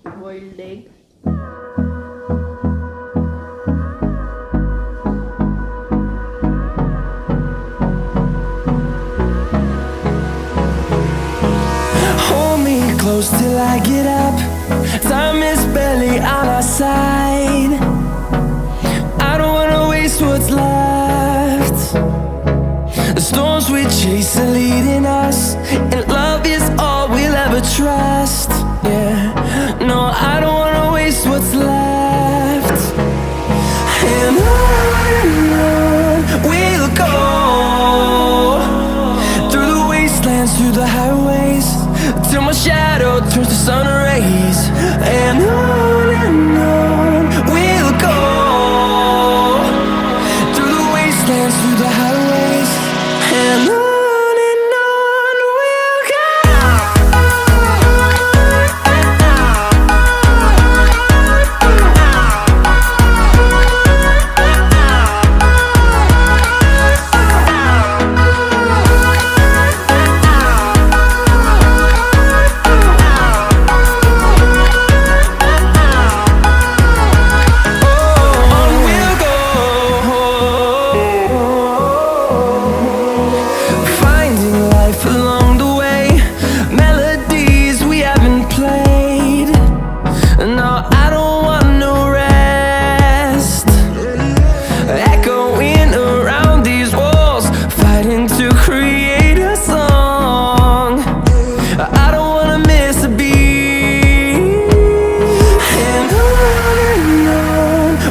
boiled egg. Hold me close till I get up. Time is barely on our side. I don't wanna waste what's left. The storms we chase are leading us, and love is all we'll ever trust. Yeah, no, I don't wanna waste what's left. And on we'll go, through the wastelands, through the highways, till my shadow turns to sun rays. And on we'll go, through the wastelands, through the highways, and on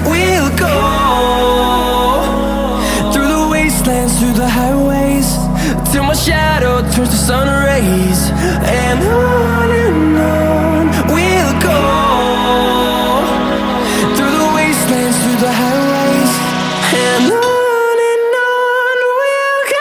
we'll go. Through the highways, till my shadow turns to sun rays. And on we'll go, through the wastelands, through the highways, and on we'll go.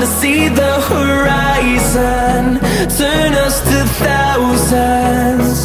To see the horizon, turn us to thousands.